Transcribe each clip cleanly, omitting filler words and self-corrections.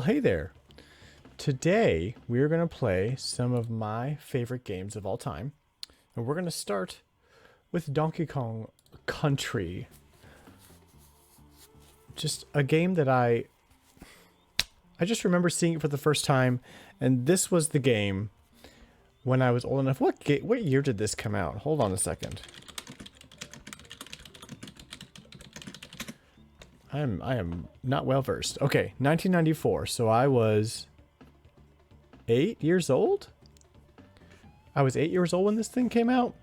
hey there. Today we are going to play some of my favorite games of all time. And we're going to start with Donkey Kong Country. Just a game that I just remember seeing it for the first time, and this was the game when I was old enough. What year did this come out? Hold on a second. I am not well versed. Okay, 1994. So I was 8 years old. I was 8 years old when this thing came out.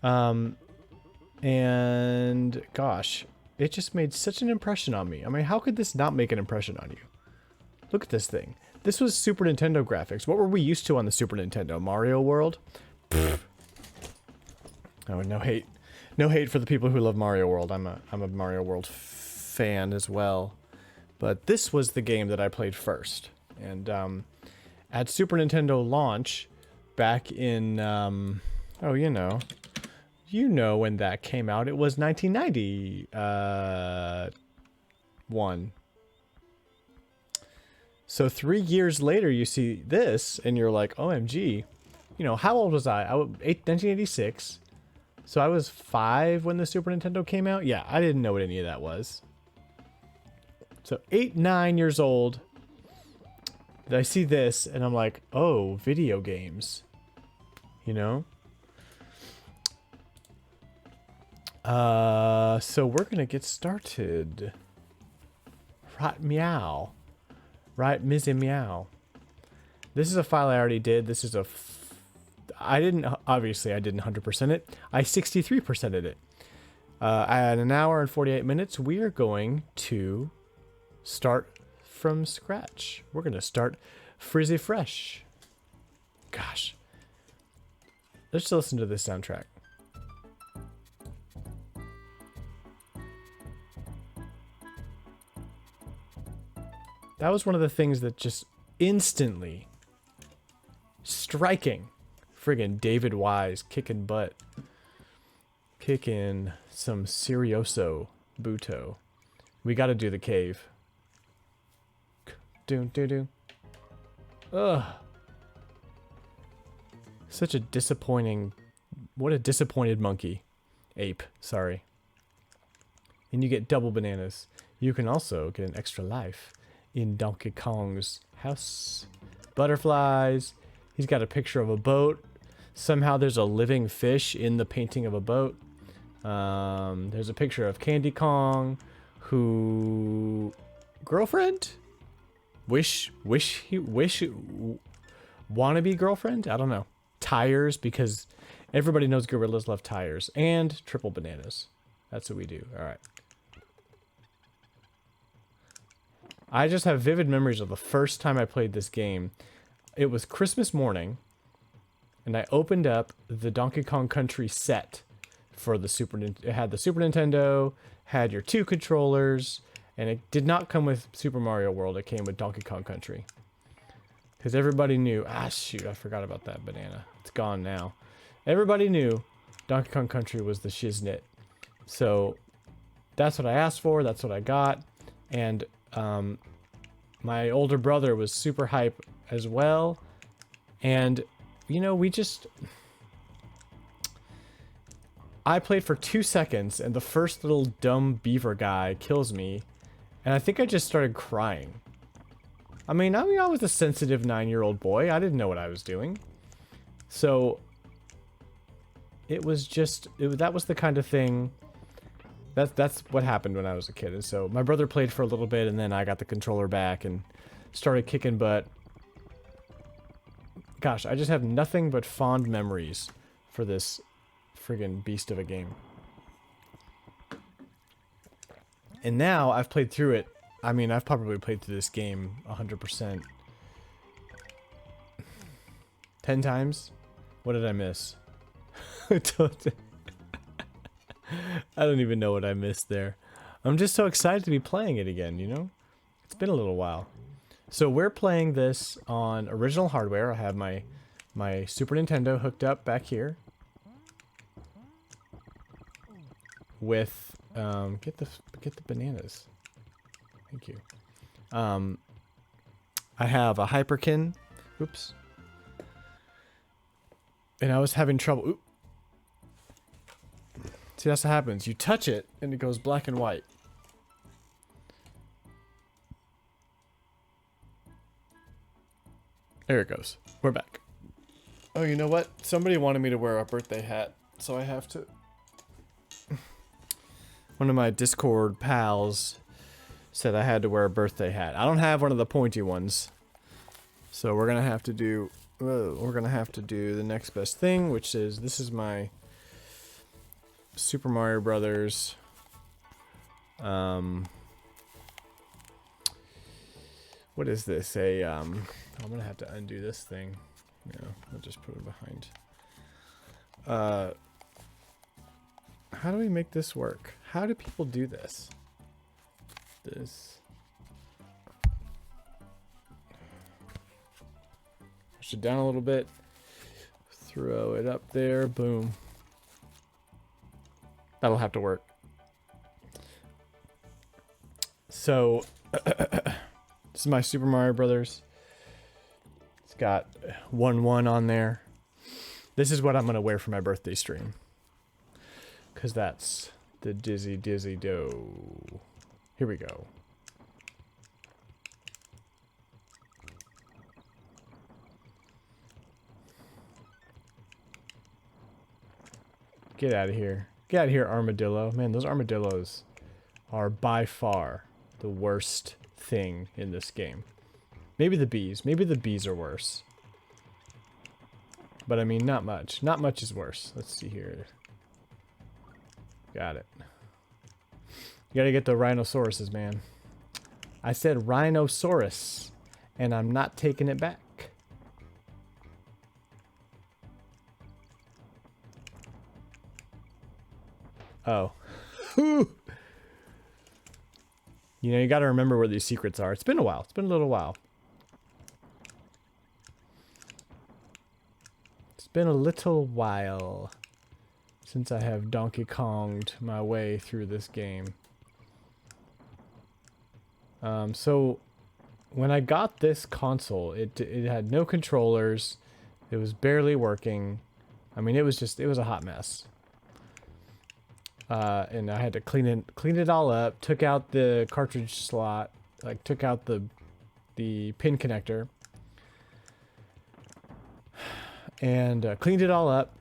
And gosh, it just made such an impression on me. I mean, how could this not make an impression on you? Look at this thing. This was Super Nintendo graphics. What were we used to on the Super Nintendo? Mario World? Pfft. Oh, no hate. No hate for the people who love Mario World. I'm a Mario World fan as well. But this was the game that I played first. And at Super Nintendo launch back in oh, you know when that came out. It was 1991. So 3 years later, you see this, and you're like, OMG. You know, how old was I? 1986. So I was 5 when the Super Nintendo came out? Yeah, I didn't know what any of that was. So 8, 9 years old. I see this, and I'm like, oh, video games. You know? So we're gonna get started. Right, meow. Right, Mizzy Meow. This is a file I already did. This is obviously I didn't 100% it. I 63%ed it. At an hour and 48 minutes, we are going to start from scratch. We're going to start frizzy fresh. Gosh. Let's listen to this soundtrack. That was one of the things that just instantly striking. Friggin' David Wise kicking butt. Kicking some Serioso Buto. We gotta do the cave. Do. Ugh. Such a disappointing... What a disappointed monkey. Ape, sorry. And you get double bananas. You can also get an extra life in Donkey Kong's house. Butterflies. He's got a picture of a boat. Somehow there's a living fish in the painting of a boat. There's a picture of Candy Kong, who... Girlfriend? Wannabe girlfriend? I don't know. Tires, because everybody knows gorillas love tires. And triple bananas. That's what we do. Alright. I just have vivid memories of the first time I played this game. It was Christmas morning, and I opened up the Donkey Kong Country set for the Super Nintendo. It had the Super Nintendo, had your 2 controllers, and it did not come with Super Mario World. It came with Donkey Kong Country. Because everybody knew... Ah, shoot, I forgot about that banana. It's gone now. Everybody knew Donkey Kong Country was the shiznit. So, that's what I asked for. That's what I got. And... my older brother was super hype as well, and you know, I played for 2 seconds, and the first little dumb beaver guy kills me, and I think I just started crying. I mean, I was a sensitive 9-year-old boy. I didn't know what I was doing, so it was just that was the kind of thing. That's what happened when I was a kid. And so my brother played for a little bit, and then I got the controller back and started kicking butt. Gosh, I just have nothing but fond memories for this friggin' beast of a game. And now I've played through it. I mean, I've probably played through this game 100%. 10 times? What did I miss? I don't even know what I missed there. I'm just so excited to be playing it again, you know? It's been a little while. So we're playing this on original hardware. I have my Super Nintendo hooked up back here. With, get the bananas. Thank you. I have a Hyperkin. Oops. And I was having trouble. Oop. See, that's what happens. You touch it, and it goes black and white. There it goes. We're back. Oh, you know what? Somebody wanted me to wear a birthday hat, so I have to. One of my Discord pals said I had to wear a birthday hat. I don't have one of the pointy ones. So we're gonna have to do the next best thing, which is this is my Super Mario Brothers what is this? I'm gonna have to undo this thing. No, I'll just put it behind. How do we make this work? How do people do this? Push it down a little bit. Throw it up there. Boom. That'll have to work. So, this is my Super Mario Brothers. It's got 1-1 on there. This is what I'm gonna wear for my birthday stream. Cause that's the Dizzy Do. Here we go. Get out of here. Get out of here, armadillo. Man, those armadillos are by far the worst thing in this game. Maybe the bees. Maybe the bees are worse. But I mean, not much. Not much is worse. Let's see here. Got it. You gotta get the rhinoceroses, man. I said rhinoceros, and I'm not taking it back. Oh. You know, you gotta remember where these secrets are. It's been a while. It's been a little while. It's been a little while since I have Donkey Konged my way through this game. So when I got this console, it had no controllers. It was barely working. I mean, it was a hot mess. And I had to clean it all up, took out the cartridge slot, like took out the pin connector, and cleaned it all up,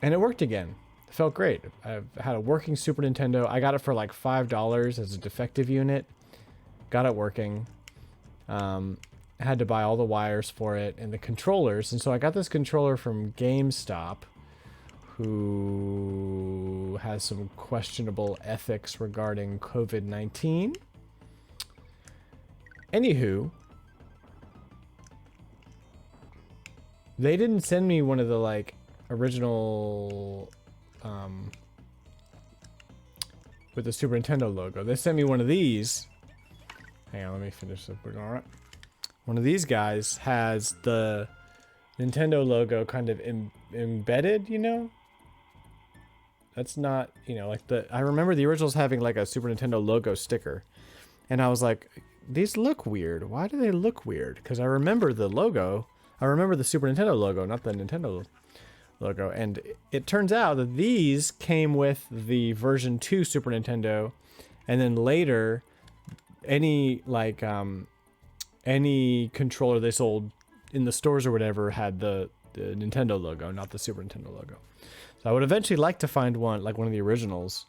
and it worked again. It felt great. I've had a working Super Nintendo. I got it for like $5 as a defective unit. Got it working. Had to buy all the wires for it and the controllers, and so I got this controller from GameStop, who has some questionable ethics regarding COVID-19. Anywho, they didn't send me one of the like original with the Super Nintendo logo. They sent me one of these. Hang on, let me finish this. Alright. One of these guys has the Nintendo logo kind of embedded, you know? That's not, you know, like I remember the originals having like a Super Nintendo logo sticker. And I was like, these look weird. Why do they look weird? Because I remember the logo. I remember the Super Nintendo logo, not the Nintendo logo. And it turns out that these came with the version 2 Super Nintendo. And then later, any controller they sold in the stores or whatever had the Nintendo logo, not the Super Nintendo logo. I would eventually like to find one, like one of the originals,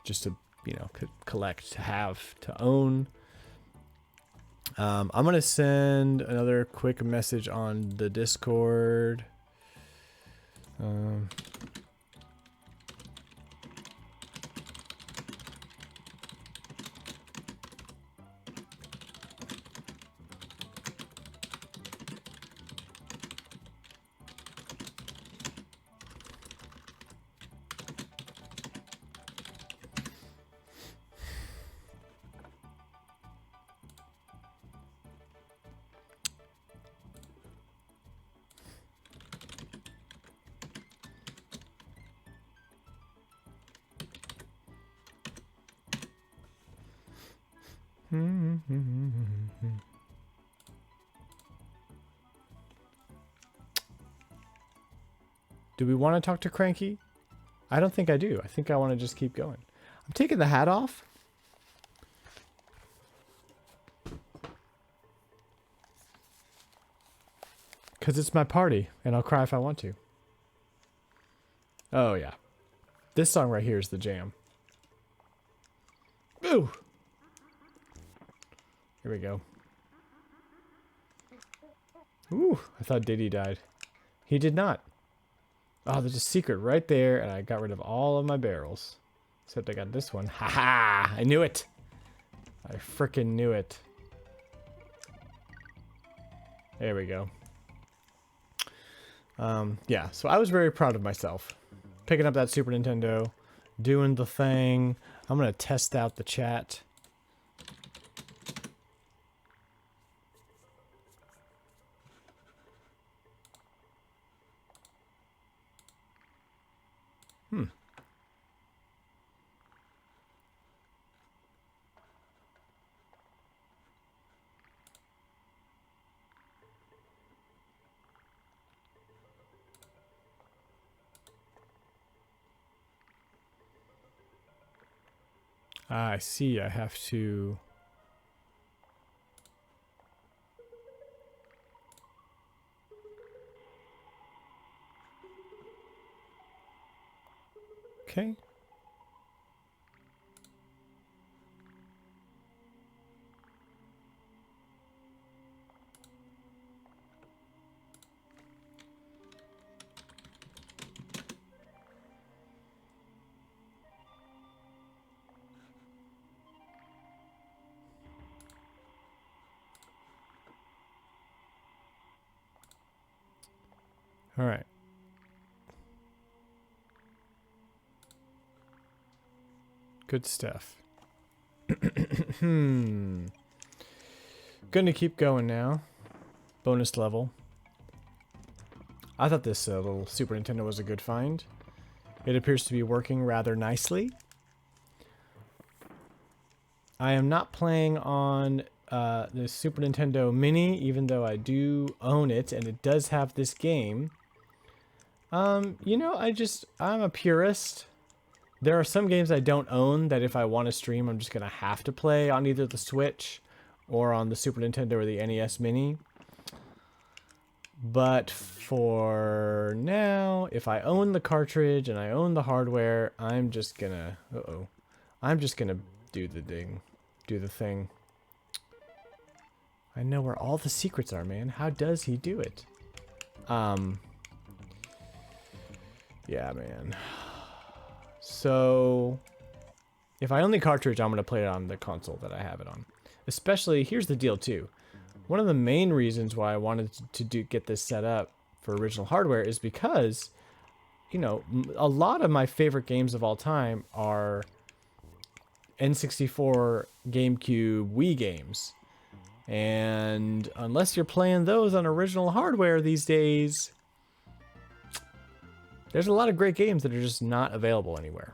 just to, you know, collect, to have, to own. I'm going to send another quick message on the Discord. Do we want to talk to Cranky? I don't think I do. I think I want to just keep going. I'm taking the hat off. Because it's my party, and I'll cry if I want to. Oh, yeah. This song right here is the jam. Ooh! Here we go. Ooh, I thought Diddy died. He did not. Oh, there's a secret right there, and I got rid of all of my barrels. Except I got this one. Ha ha! I knew it! I frickin' knew it. There we go. Yeah, so I was very proud of myself. Picking up that Super Nintendo, doing the thing. I'm gonna test out the chat. I see, I have to... Okay. All right. Good stuff. Gonna keep going now. Bonus level. I thought this little Super Nintendo was a good find. It appears to be working rather nicely. I am not playing on the Super Nintendo Mini, even though I do own it, and it does have this game. You know, I'm a purist. There are some games I don't own that if I want to stream, I'm just going to have to play on either the Switch or on the Super Nintendo or the NES Mini. But for now, if I own the cartridge and I own the hardware, I'm just going to... I'm just going to do the thing. I know where all the secrets are, man. How does he do it? Yeah, man. So, if I own the cartridge, I'm going to play it on the console that I have it on. Especially, here's the deal, too. One of the main reasons why I wanted to get this set up for original hardware is because, you know, a lot of my favorite games of all time are N64, GameCube, Wii games. And unless you're playing those on original hardware these days... There's a lot of great games that are just not available anywhere.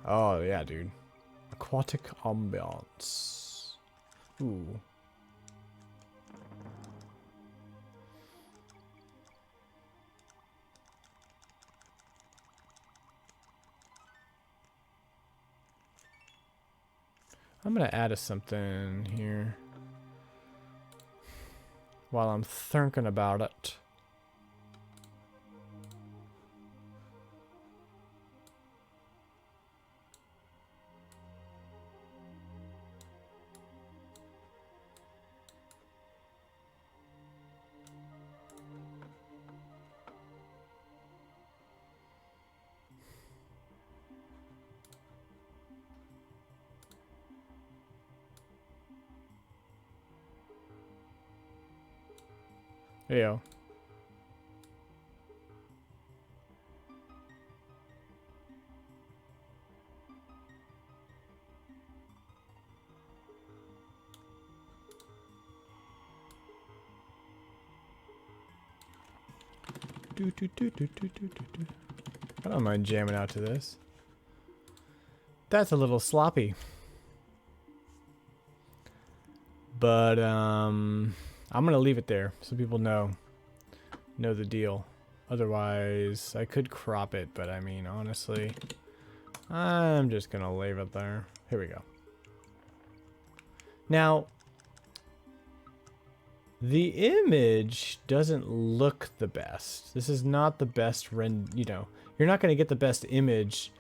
Oh, yeah, dude. Aquatic ambiance. Ooh. I'm going to add something here. While I'm thinking about it. There you go. I don't mind jamming out to this. That's a little sloppy. But, I I'm gonna leave it there so people know the deal. Otherwise, I could crop it, but I mean, honestly, I'm just gonna leave it there. Here we go. Now, the image doesn't look the best. This is not the best you know, you're not gonna get the best image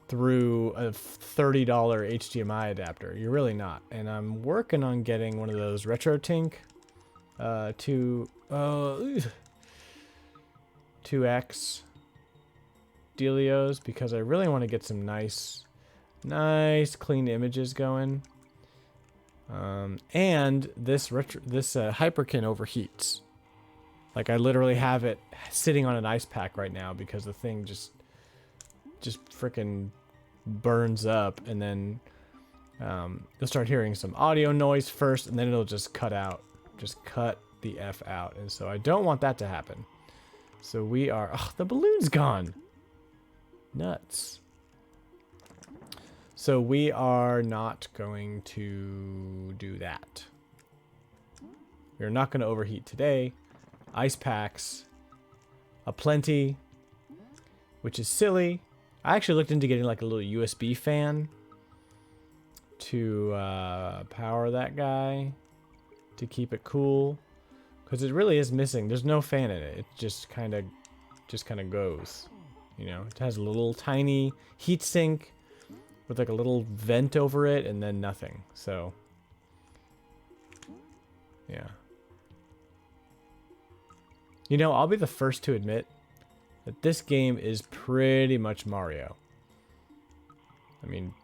through a $30 HDMI adapter. You're really not. And I'm working on getting one of those RetroTink 2X dealios, because I really want to get some nice clean images going. And this Hyperkin overheats. Like, I literally have it sitting on an ice pack right now because the thing just freaking burns up, and then you'll start hearing some audio noise first, and then it'll just cut the F out. And so I don't want that to happen. So we are, the balloon's gone. Nuts. So we are not going to do that. We're not going to overheat today. Ice packs aplenty, which is silly. I actually looked into getting like a little USB fan to power that guy to keep it cool, because it really is missing. There's no fan in it. It just kind of goes. You know, it has a little tiny heat sink with like a little vent over it, and then nothing. So, yeah. You know, I'll be the first to admit that this game is pretty much Mario. I mean,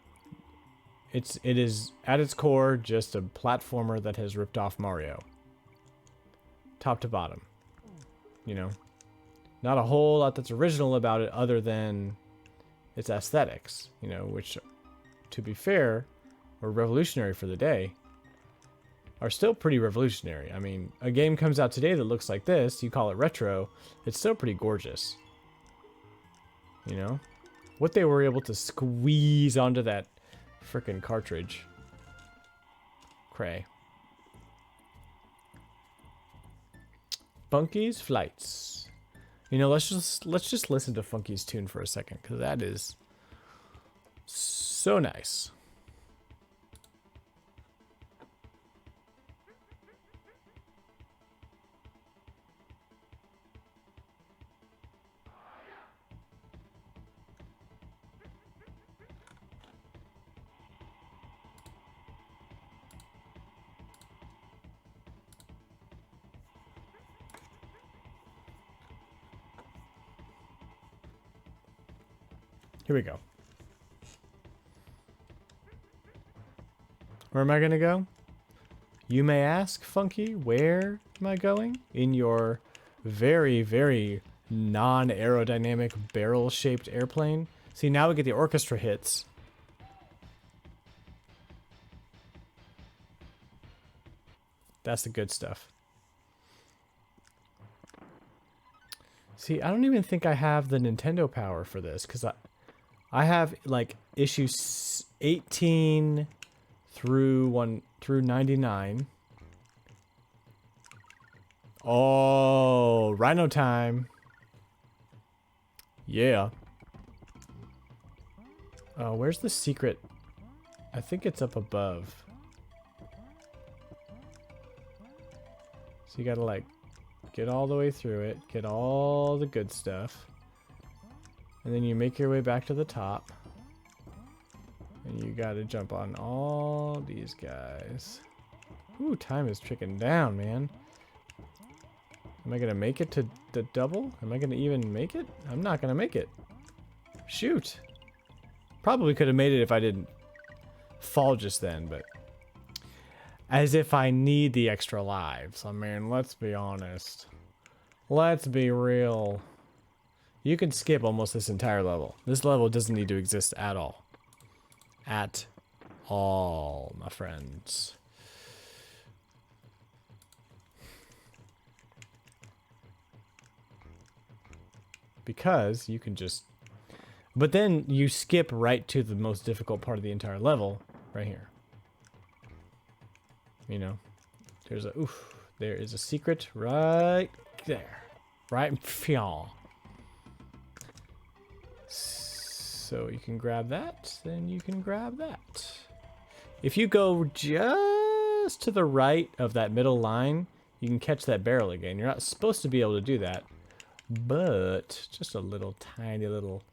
it is at its core just a platformer that has ripped off Mario. Top to bottom. You know? Not a whole lot that's original about it other than its aesthetics, you know, which, to be fair, were revolutionary for the day, are still pretty revolutionary. I mean, a game comes out today that looks like this, you call it retro, it's still pretty gorgeous. You know? What they were able to squeeze onto that frickin' cartridge. Cray. Funky's Flights. You know, let's just listen to Funky's tune for a second, because that is so nice. Here we go. Where am I gonna go? You may ask, Funky, where am I going? In your very, very non-aerodynamic barrel-shaped airplane? See, now we get the orchestra hits. That's the good stuff. See, I don't even think I have the Nintendo power for this, because I have like issues 18 through 99. Oh, Rhino time. Yeah. Oh, where's the secret? I think it's up above. So you gotta like get all the way through it, get all the good stuff. And then you make your way back to the top. And you gotta jump on all these guys. Ooh, time is tricking down, man. Am I gonna make it to the double? Am I gonna even make it? I'm not gonna make it. Shoot. Probably could have made it if I didn't fall just then, but... As if I need the extra lives. I mean, let's be honest. Let's be real. You can skip almost this entire level. This level doesn't need to exist at all. At all, my friends. Because you can just... But then you skip right to the most difficult part of the entire level, right here. You know? There's a... Oof. There is a secret right there. Right in So you can grab that, then you can grab that. If you go just to the right of that middle line, you can catch that barrel again. You're not supposed to be able to do that, but just a little tiny little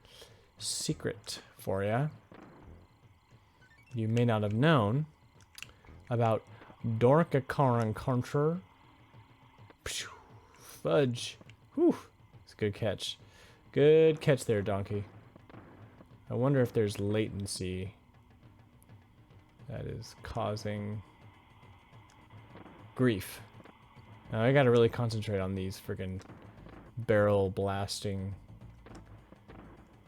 secret for you. You may not have known about Dorkakaran Contra. Fudge. Whew. It's a good catch. Good catch there, donkey. I wonder if there's latency that is causing grief. Now I gotta really concentrate on these friggin' barrel blasting.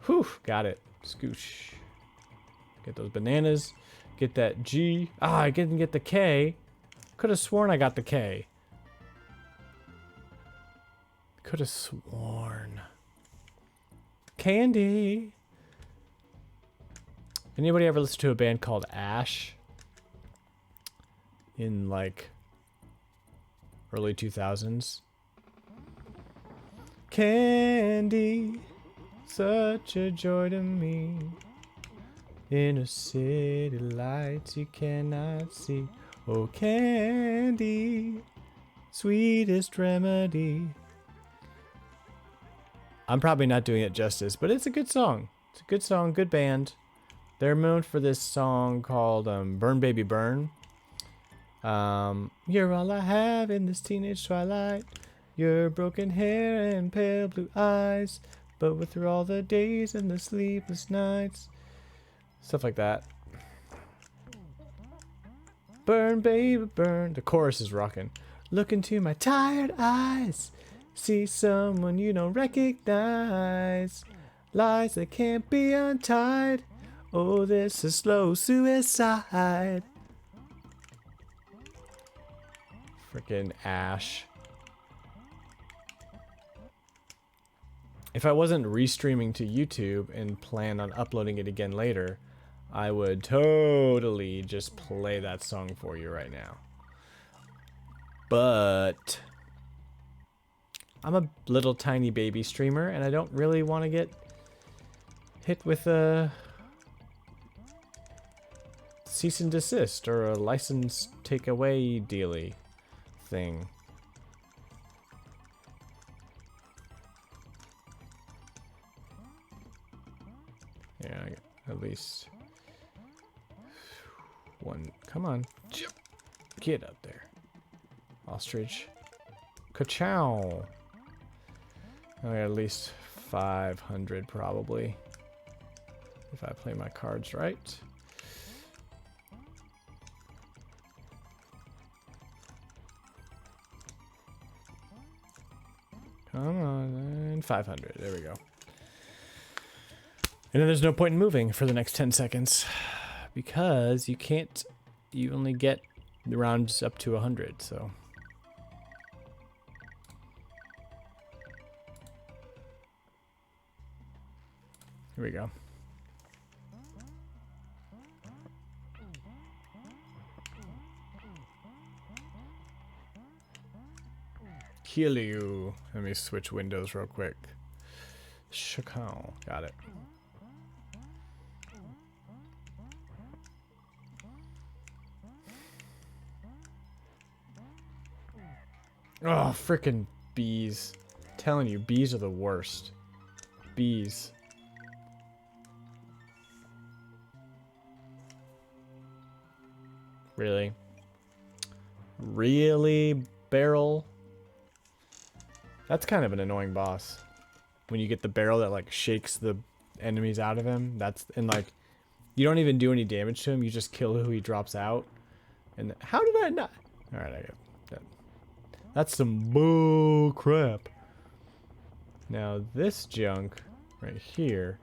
Whew, got it. Scoosh. Get those bananas. Get that G. Ah, I didn't get the K. Could have sworn I got the K. Could have sworn. Candy. Anybody ever listen to a band called Ash? In like early 2000s. Candy, such a joy to me. In a city lights you cannot see. Oh, candy, sweetest remedy. I'm probably not doing it justice, but it's a good song. It's a good song, good band. They're known for this song called Burn Baby Burn. You're all I have in this teenage twilight. Your broken hair and pale blue eyes. But through all the days and the sleepless nights. Stuff like that. Burn, baby, burn. The chorus is rocking. Look into my tired eyes. See someone you don't recognize. Lies that can't be untied. Oh, this is slow suicide. Freaking Ash. If I wasn't restreaming to YouTube and plan on uploading it again later, I would totally just play that song for you right now. But I'm a little tiny baby streamer and I don't really want to get hit with a cease and desist or a license takeaway dealy thing. Yeah, I got at least one. Come on. Get up there. Ostrich. Ka-chow. I got at least 500 probably. If I play my cards right. Come on, and 500. There we go. And then there's no point in moving for the next 10 seconds. Because you can't... You only get the rounds up to 100, so... Here we go. Kill you. Let me switch windows real quick. Shakao. Got it. Oh, frickin' bees. I'm telling you, bees are the worst. Bees. Really? Really, barrel? That's kind of an annoying boss. When you get the barrel that like shakes the enemies out of him. That's, and like, you don't even do any damage to him. You just kill who he drops out. And how did I not? Alright, I got that. That's some bull crap. Now this junk right here.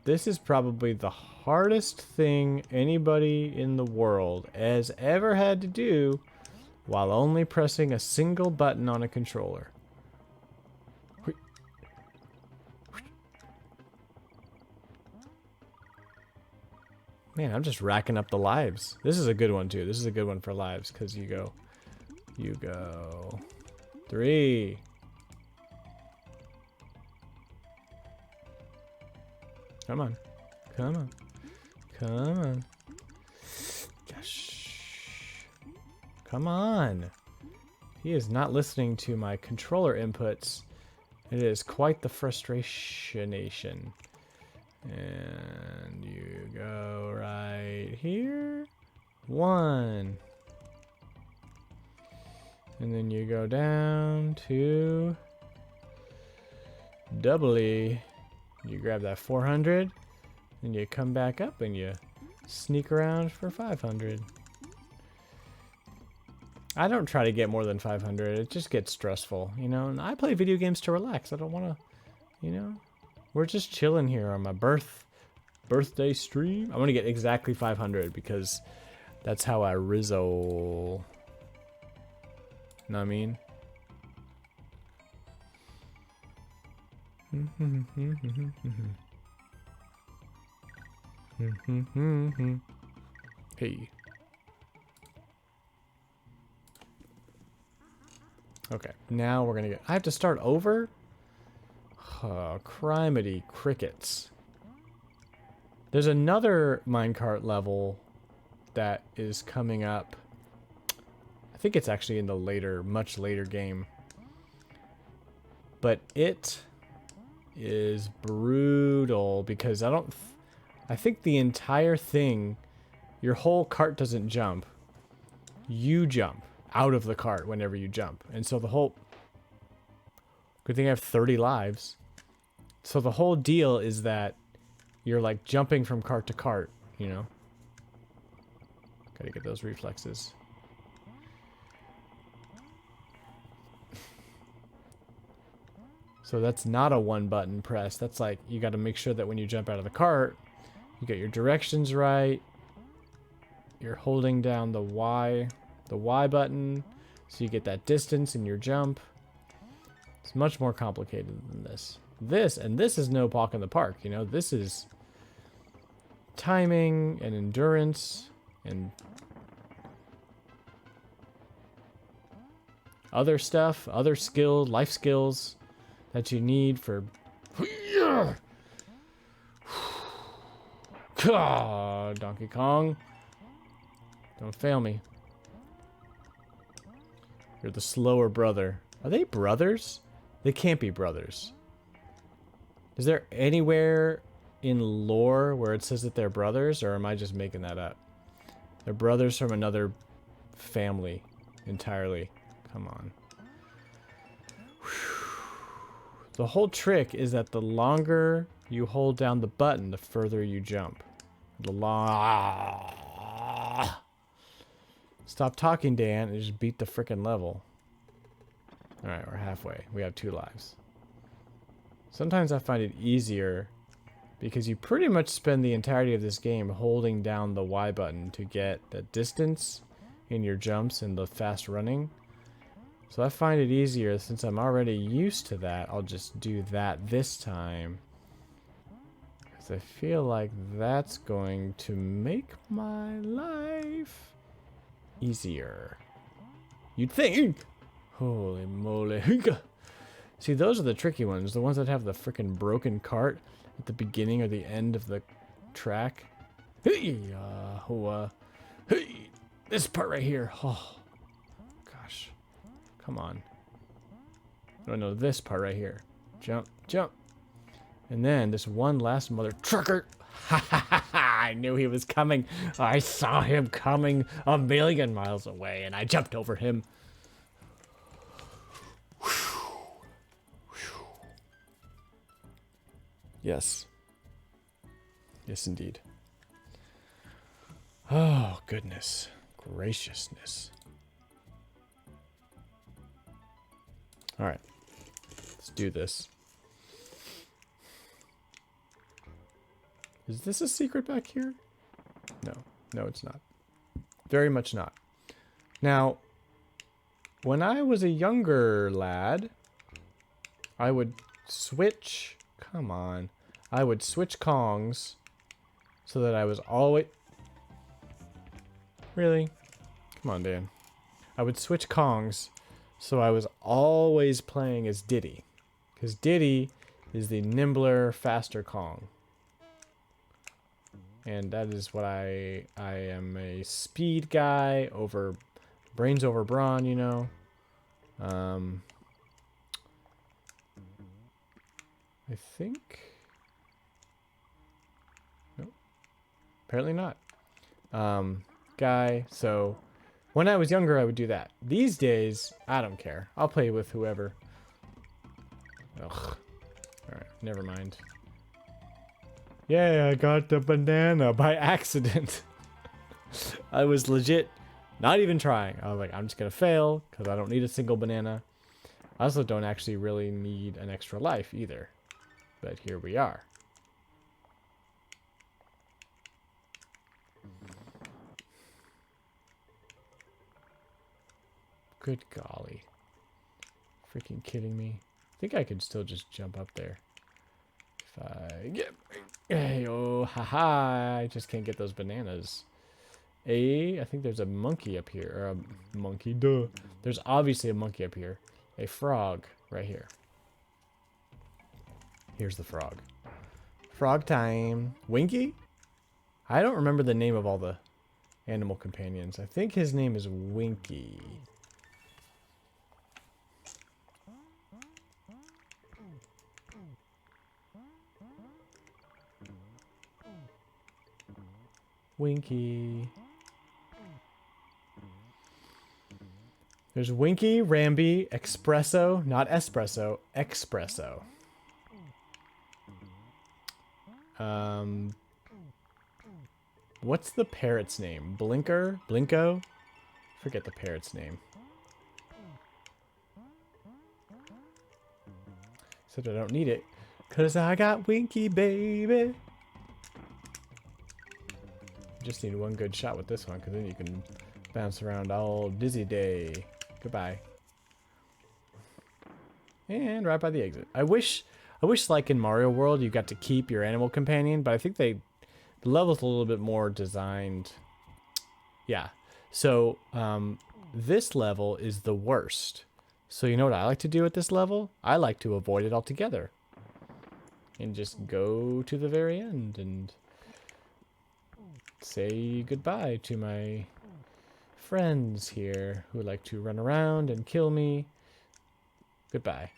This is probably the hardest thing anybody in the world has ever had to do while only pressing a single button on a controller. Man, I'm just racking up the lives. This is a good one too. This is a good one for lives because you go 3. Come on. Come on. Come on. Gosh. Come on. He is not listening to my controller inputs. It is quite the frustration. And you go right here. 1. And then you go down to doubly. You grab that 400. And you come back up and you sneak around for 500. I don't try to get more than 500. It just gets stressful, you know. And I play video games to relax. I don't want to, you know. We're just chilling here on my birthday stream. I want to get exactly 500 because that's how I rizzle. Know what I mean? Hey. Okay, now we're gonna get... I have to start over? Oh, criminy crickets. There's another minecart level that is coming up. I think it's actually in the later, much later game. But it is brutal because I think the entire thing, your whole cart doesn't jump. You jump out of the cart whenever you jump. And so the whole... Good thing I have 30 lives. So the whole deal is that you're like jumping from cart to cart, you know? Gotta get those reflexes. So that's not a one button press. That's like, you gotta make sure that when you jump out of the cart, you get your directions right. You're holding down the Y button, so you get that distance in your jump. It's much more complicated than this. This is no walk in the park, you know? This is timing and endurance and other stuff, other skills, life skills that you need for... Donkey Kong. Don't fail me. You're the slower brother. Are they brothers? They can't be brothers. Is there anywhere in lore where it says that they're brothers, or am I just making that up? They're brothers from another family entirely. Come on. The whole trick is that the longer you hold down the button, the further you jump. Stop talking, Dan, and just beat the frickin' level. Alright, we're halfway. We have 2 lives. Sometimes I find it easier because you pretty much spend the entirety of this game holding down the Y button to get the distance in your jumps and the fast running. So I find it easier since I'm already used to that. I'll just do that this time. Because I feel like that's going to make my life easier. You'd think. Holy moly. See, those are the tricky ones. The ones that have the freaking broken cart at the beginning or the end of the track. Hey, hey, this part right here. Oh, gosh. Come on. Oh no, this part right here. Jump, jump. And then this one last mother trucker. Ha ha ha ha! I knew he was coming. I saw him coming a million miles away and I jumped over him. Yes. Yes, indeed. Oh, goodness. Graciousness. Alright. Let's do this. Is this a secret back here? No. No, it's not. Very much not. Now, when I was a younger lad, I would switch... Come on. I would switch Kongs so that I was always... Really? Come on, Dan. I would switch Kongs, so I was always playing as Diddy. Because Diddy is the nimbler, faster Kong. And that is what I am a speed guy over brains over brawn, you know. I think. Nope. Apparently not. Guy. So when I was younger, I would do that. These days, I don't care. I'll play with whoever. Ugh. Alright, never mind. Yeah, I got the banana by accident. I was legit not even trying. I was like, I'm just gonna fail because I don't need a single banana. I also don't actually really need an extra life either. But here we are. Good golly. Freaking kidding me. I think I could still just jump up there. If I get... Hey, oh, haha. I just can't get those bananas. I think there's a monkey up here. Or a monkey, duh. There's obviously a monkey up here. A frog right here. Here's the frog. Frog time. Winky? I don't remember the name of all the animal companions. I think his name is Winky. Winky. There's Winky, Ramby, Espresso, not Espresso, Espresso. What's the parrot's name? Blinker? Blinko? Forget the parrot's name. Said I don't need it. 'Cause I got Winky, baby. Just need one good shot with this one, because then you can bounce around all dizzy day. Goodbye. And right by the exit. I wish like in Mario World you got to keep your animal companion, but I think the level's a little bit more designed. Yeah. So this level is the worst. So you know what I like to do at this level? I like to avoid it altogether. And just go to the very end and say goodbye to my friends here who like to run around and kill me. Goodbye.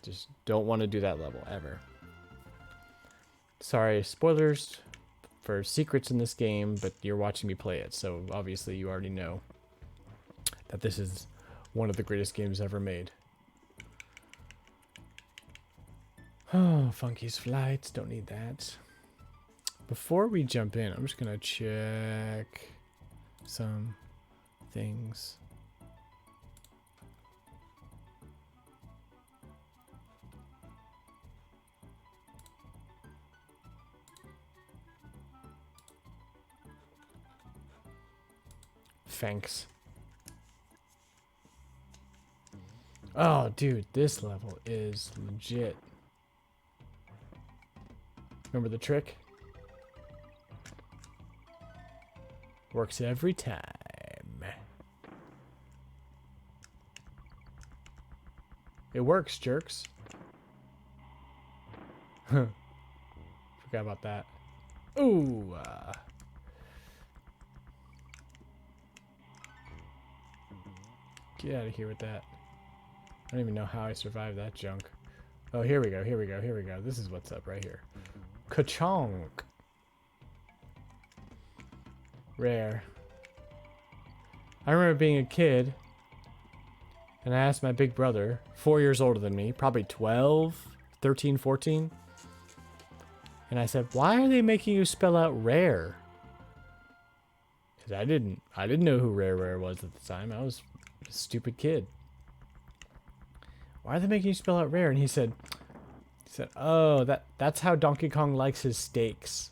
Just don't want to do that level ever. Sorry, spoilers for secrets in this game, but you're watching me play it, so obviously you already know that this is one of the greatest games ever made. Oh, Funky's Flights, don't need that. Before we jump in, I'm just gonna check some things. Thanks. Oh, dude, this level is legit. Remember the trick? Works every time. It works, jerks. Forgot about that. Ooh. Get out of here with that. I don't even know how I survived that junk. Oh, here we go, here we go, here we go. This is what's up right here. Ka-chonk. Rare. I remember being a kid, and I asked my big brother, 4 years older than me, probably 12, 13, 14. And I said, why are they making you spell out rare? Because I didn't know who Rare was at the time. I was a stupid kid. Why are they making you spell out rare? And he said, oh, that's how Donkey Kong likes his steaks.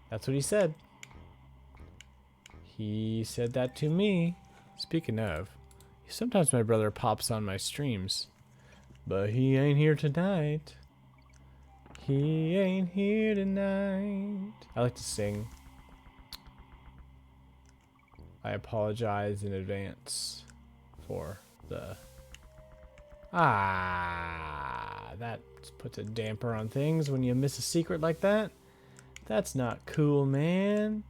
That's what he said. He said that to me. Speaking of, sometimes my brother pops on my streams, but he ain't here tonight. He ain't here tonight. I like to sing. I apologize in advance for the... That puts a damper on things when you miss a secret like that. That's not cool, man.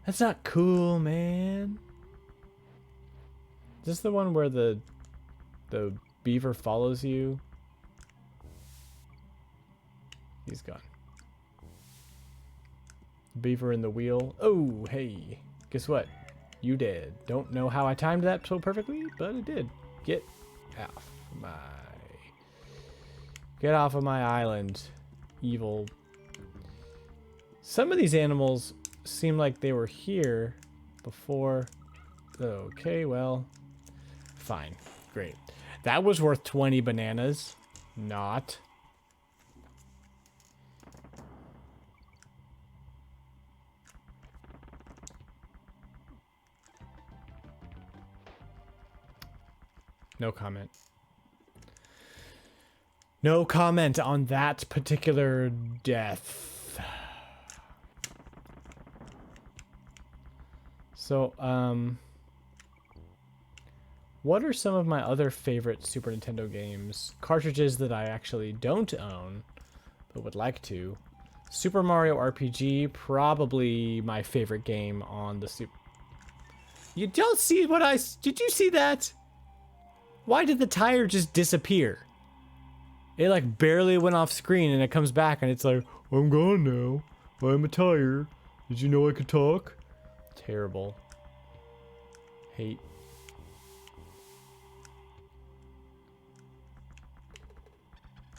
That's not cool, man. Is this the one where the beaver follows you? He's gone. Beaver in the wheel. Oh, hey. Guess what? You did. Don't know how I timed that so perfectly, but it did. Get off of my island, evil. Some of these animals seem like they were here before. Okay, well, fine. Great. That was worth 20 bananas. Not. No comment. No comment on that particular death. So, what are some of my other favorite Super Nintendo games? Cartridges that I actually don't own, but would like to. Super Mario RPG, probably my favorite game on the Super... You don't see what I... Did you see that? Why did the tire just disappear? It like barely went off screen and it comes back and it's like, I'm gone now. I'm a tire. Did you know I could talk? Terrible. Hate.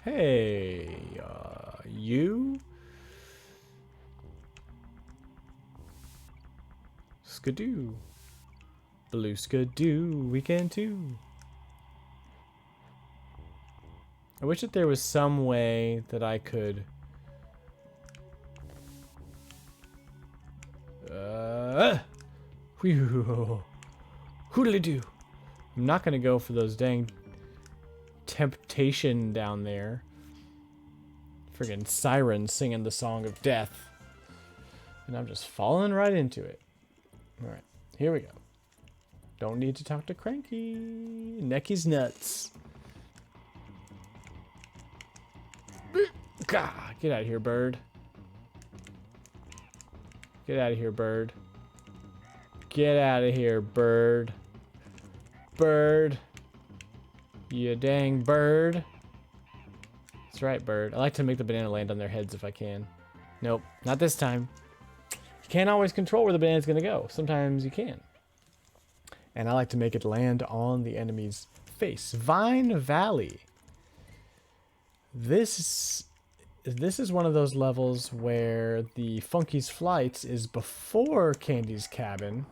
Hey, you? Skidoo. Blue skidoo, weekend too. I wish that there was some way that I could... Whew. Hoodly-doo. I'm not going to go for those dang temptation down there. Friggin' sirens singing the song of death. And I'm just falling right into it. Alright, here we go. Don't need to talk to Cranky. Necky's nuts. God, get out of here, bird. Get out of here, bird. Get out of here, bird. Bird. You dang bird. That's right, bird. I like to make the banana land on their heads if I can. Nope, not this time. You can't always control where the banana's gonna go. Sometimes you can. And I like to make it land on the enemy's face. Vine Valley. This is one of those levels where the Funky's Flights is before Candy's Cabin.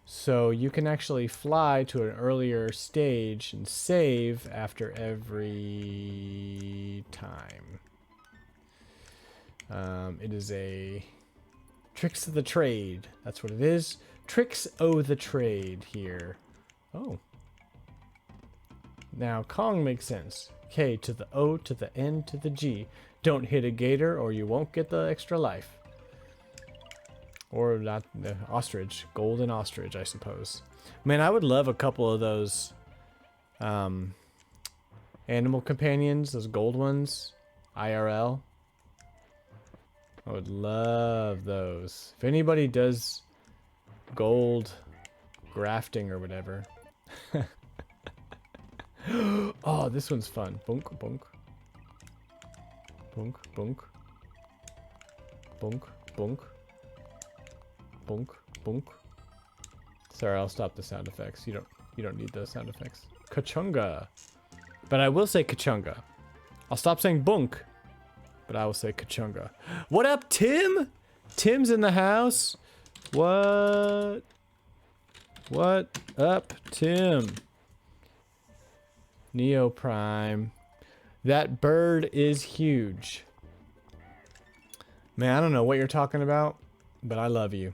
So you can actually fly to an earlier stage and save after every time. It is a Tricks of the Trade. That's what it is. Tricks o' the Trade here. Oh. Now Kong makes sense. K to the O to the N to the G. Don't hit a gator or you won't get the extra life. Or not the ostrich. Golden ostrich, I suppose. Man, I would love a couple of those animal companions, those gold ones. IRL. I would love those. If anybody does gold grafting or whatever. Oh, this one's fun. Bunk, bunk. Bunk, bunk. Bunk, bunk. Bunk, bunk. Sorry, I'll stop the sound effects. You don't need those sound effects. Kachunga. But I will say Kachunga. I'll stop saying bunk, but I will say Kachunga. What up, Tim? Tim's in the house. What? What up, Tim? Neo Prime. That bird is huge. Man, I don't know what you're talking about, but I love you.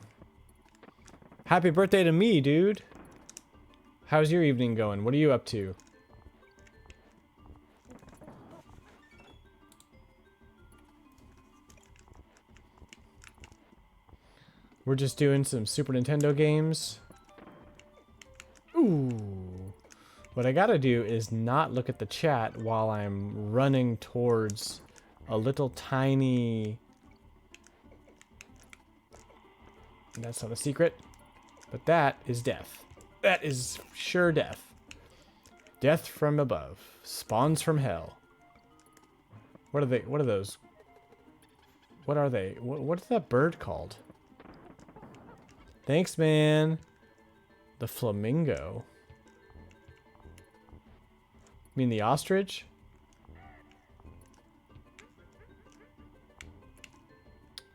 Happy birthday to me, dude. How's your evening going? What are you up to? We're just doing some Super Nintendo games. Ooh. What I gotta do is not look at the chat while I'm running towards a little tiny... That's not a secret. But that is death. That is sure death. Death from above. Spawns from hell. What are they? What are those? What are they? What's that bird called? Thanks, man. The flamingo. You mean the ostrich?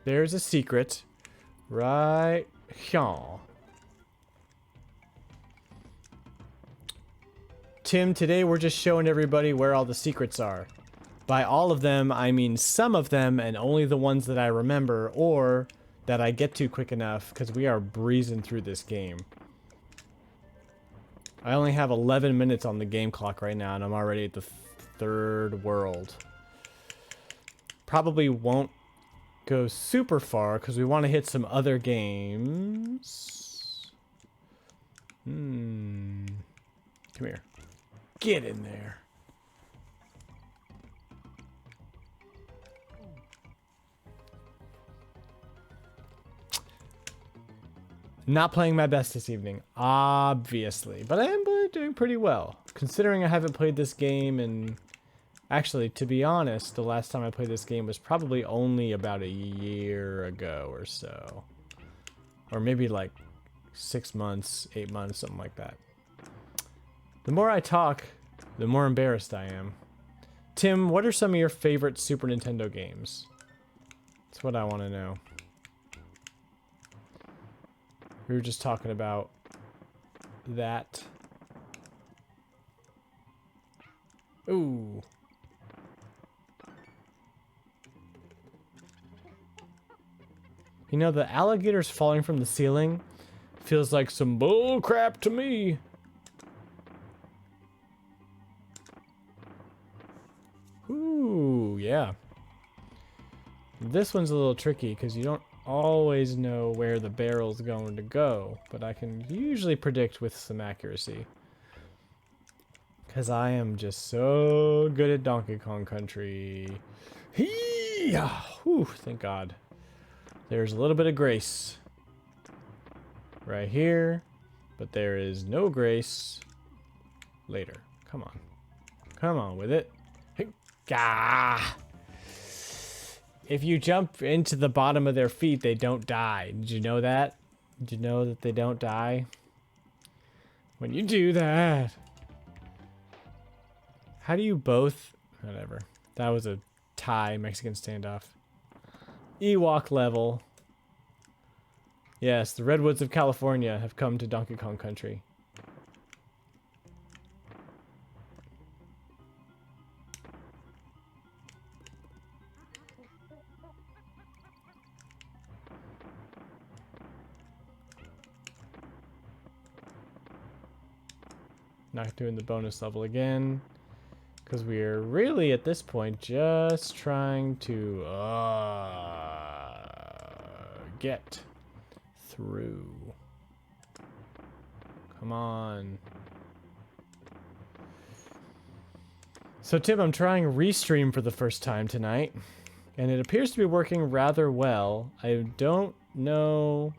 There's a secret. Right here. Tim, today we're just showing everybody where all the secrets are. By all of them, I mean some of them and only the ones that I remember or that I get to quick enough because we are breezing through this game. I only have 11 minutes on the game clock right now and I'm already at the third world. Probably won't go super far because we want to hit some other games. Come here. Get in there. Not playing my best this evening, obviously, but I am doing pretty well. Considering I haven't played this game in... Actually, to be honest, the last time I played this game was probably only about a year ago or so. Or maybe like 6 months, 8 months, something like that. The more I talk, the more embarrassed I am. Tim, what are some of your favorite Super Nintendo games? That's what I want to know. We were just talking about that. Ooh. You know, the alligators falling from the ceiling feels like some bull crap to me. Ooh, yeah. This one's a little tricky because you don't always know where the barrel's going to go, but I can usually predict with some accuracy. Because I am just so good at Donkey Kong Country. Hee-yah! Whew, thank God. There's a little bit of grace right here, but there is no grace later. Come on. Come on with it. Gah! If you jump into the bottom of their feet, they don't die. Did you know that? Did you know that they don't die? When you do that. How do you both... Whatever. That was a Thai Mexican standoff. Ewok level. Yes, the redwoods of California have come to Donkey Kong Country. Not doing the bonus level again. Because we're really, at this point, just trying to get through. Come on. So, Tim, I'm trying Restream for the first time tonight. And it appears to be working rather well. I don't know...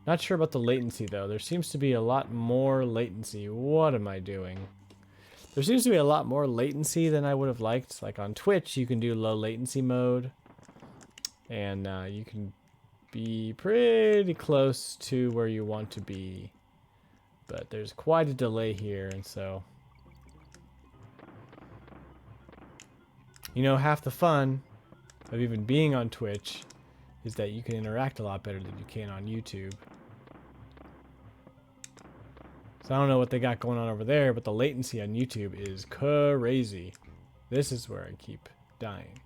Not sure about the latency, though. There seems to be a lot more latency. What am I doing? There seems to be a lot more latency than I would have liked. Like on Twitch, you can do low latency mode. And you can be pretty close to where you want to be. But there's quite a delay here, and so... You know, half the fun of even being on Twitch is that you can interact a lot better than you can on YouTube. So I don't know what they got going on over there, but the latency on YouTube is crazy. This is where I keep dying.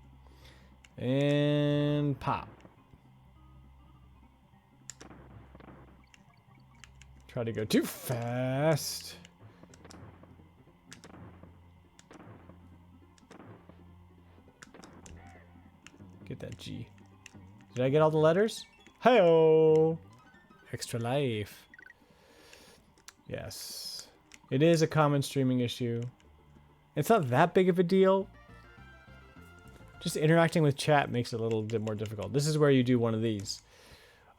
And pop. Try to go too fast. Get that G. Did I get all the letters? Hi-oh! Extra life. Yes. It is a common streaming issue. It's not that big of a deal. Just interacting with chat makes it a little bit more difficult. This is where you do one of these.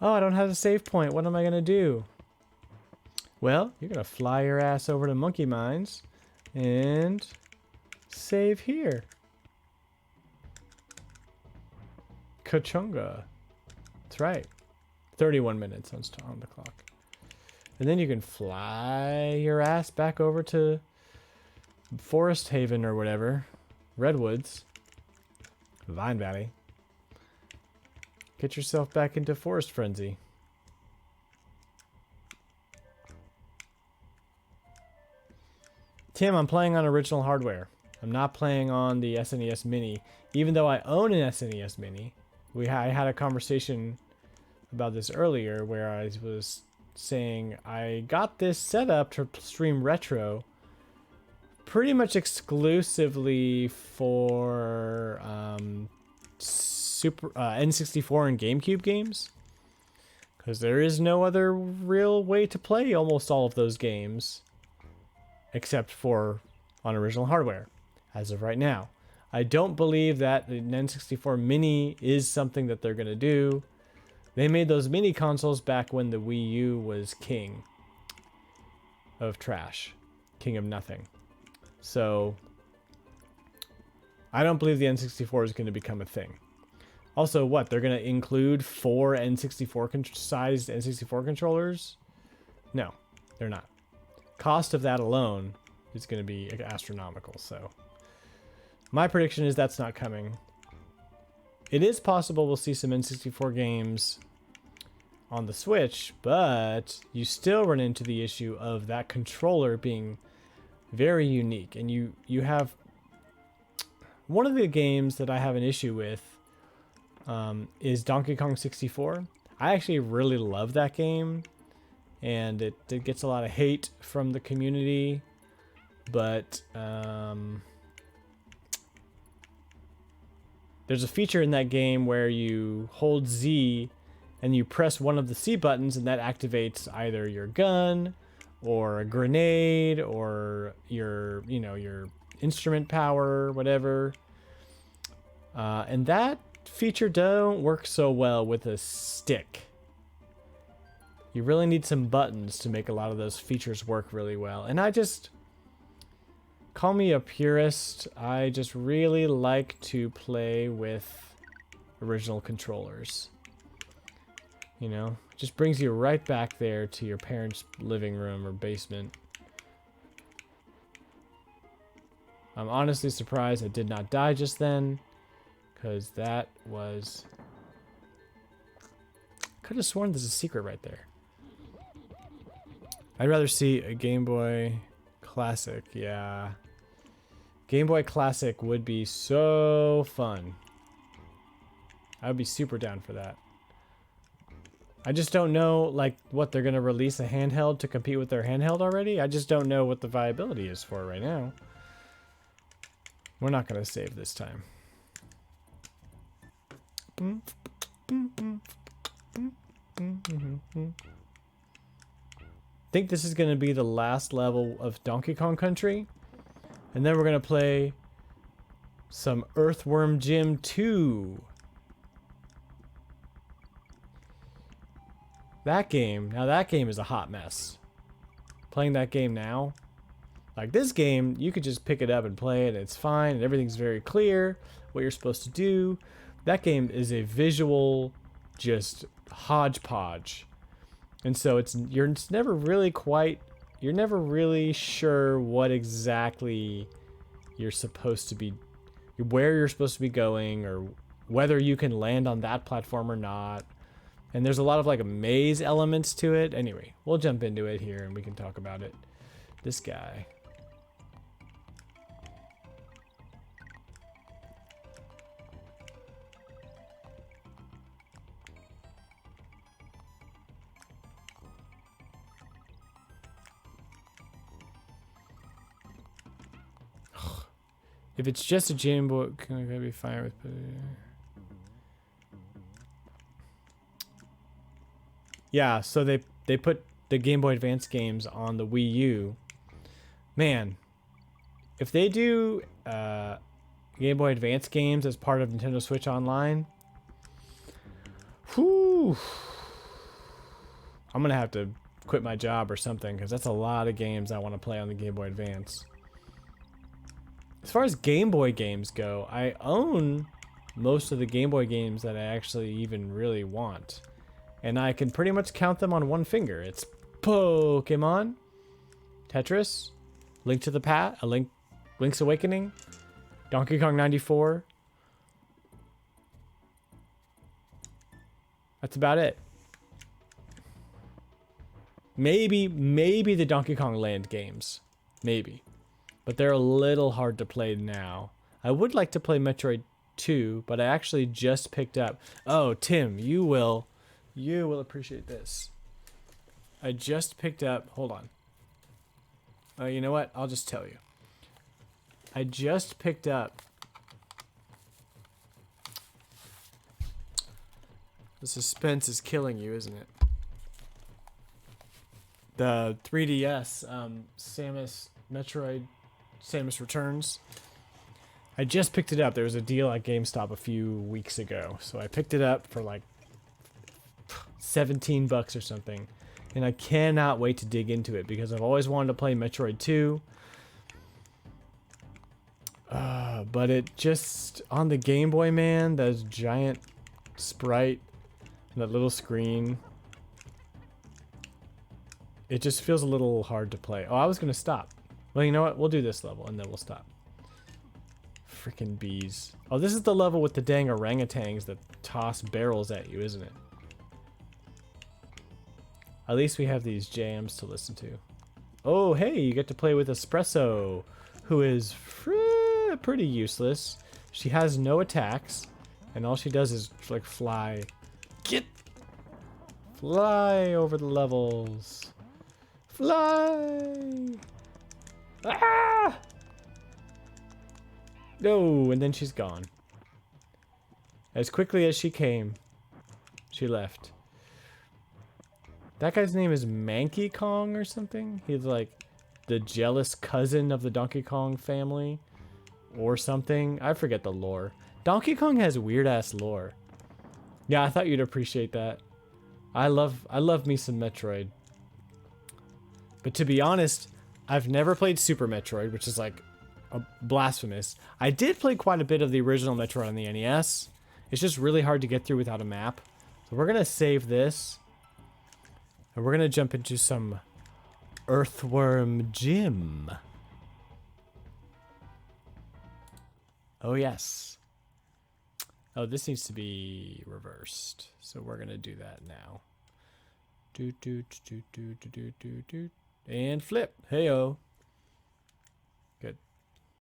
Oh, I don't have a save point. What am I going to do? Well, you're going to fly your ass over to Monkey Mines and save here. Kachunga. That's right. 31 minutes on the clock. And then you can fly your ass back over to Forest Haven or whatever. Redwoods. Vine Valley. Get yourself back into Forest Frenzy. Tim, I'm playing on original hardware. I'm not playing on the SNES Mini. Even though I own an SNES Mini. I had a conversation about this earlier where I was saying I got this set up to stream retro pretty much exclusively for N64 and GameCube games, because there is no other real way to play almost all of those games except for on original hardware as of right now. I don't believe that the N64 Mini is something that they're going to do. They made those mini consoles back when the Wii U was king of trash, king of nothing. So I don't believe the N64 is going to become a thing. Also, what? They're going to include 4 N64 sized N64 controllers? No, they're not. Cost of that alone is going to be astronomical. So my prediction is that's not coming. It is possible we'll see some N64 games on the Switch, but you still run into the issue of that controller being very unique. And you have one of the games that I have an issue with is Donkey Kong 64. I actually really love that game, and it gets a lot of hate from the community, but there's a feature in that game where you hold Z and you press one of the C buttons, and that activates either your gun or a grenade or your instrument power, whatever. And that feature don't work so well with a stick. You really need some buttons to make a lot of those features work really well. And call me a purist, I just really like to play with original controllers. You know, just brings you right back there to your parents' living room or basement. I'm honestly surprised I did not die just then, because that was... Could have sworn there's a secret right there. I'd rather see a Game Boy Classic, yeah. Game Boy Classic would be so fun. I would be super down for that. I just don't know, like, what they're going to release a handheld to compete with their handheld already. I just don't know what the viability is for right now. We're not going to save this time. I think this is going to be the last level of Donkey Kong Country. And then we're going to play some Earthworm Jim 2. That game is a hot mess. Playing that game now, like this game, you could just pick it up and play it, and it's fine, and everything's very clear what you're supposed to do. That game is a visual, just hodgepodge, and so you're never really sure what exactly you're supposed to be, where you're supposed to be going, or whether you can land on that platform or not. And there's a lot of like maze elements to it. Anyway, we'll jump into it here and we can talk about it. This guy. If it's just a Game Boy, can I be fine with... Yeah, so they put the Game Boy Advance games on the Wii U. Man, if they do Game Boy Advance games as part of Nintendo Switch Online, whew, I'm gonna have to quit my job or something because that's a lot of games I want to play on the Game Boy Advance. As far as Game Boy games go, I own most of the Game Boy games that I actually even really want. And I can pretty much count them on one finger. It's Pokemon, Tetris, Link to the Past, Link's Awakening, Donkey Kong 94. That's about it. Maybe the Donkey Kong Land games. Maybe. But they're a little hard to play now. I would like to play Metroid 2, but I actually just picked up... Oh, Tim, you will appreciate this. I just picked up... Hold on. You know what? I'll just tell you. I just picked up... The suspense is killing you, isn't it? The 3DS Samus Metroid Samus Returns. I just picked it up. There was a deal at GameStop a few weeks ago. So I picked it up for like 17 bucks or something. And I cannot wait to dig into it because I've always wanted to play Metroid 2. But it just, on the Game Boy, man, that giant sprite, and that little screen, it just feels a little hard to play. Oh, I was going to stop. Well, you know what? We'll do this level and then we'll stop. Freaking bees. Oh, this is the level with the dang orangutans that toss barrels at you, isn't it? At least we have these jams to listen to. Oh, hey, you get to play with Espresso, who is pretty useless. She has no attacks, and all she does is like fly. Fly over the levels. Fly! Ah! No, and then she's gone. As quickly as she came, she left. That guy's name is Manky Kong or something? He's like the jealous cousin of the Donkey Kong family or something. I forget the lore. Donkey Kong has weird ass lore. Yeah, I thought you'd appreciate that. I love me some Metroid. But to be honest, I've never played Super Metroid, which is like blasphemous. I did play quite a bit of the original Metroid on the NES. It's just really hard to get through without a map. So we're gonna save this. And we're gonna jump into some Earthworm Jim. Oh yes. Oh, this needs to be reversed. So we're gonna do that now. And flip. Heyo.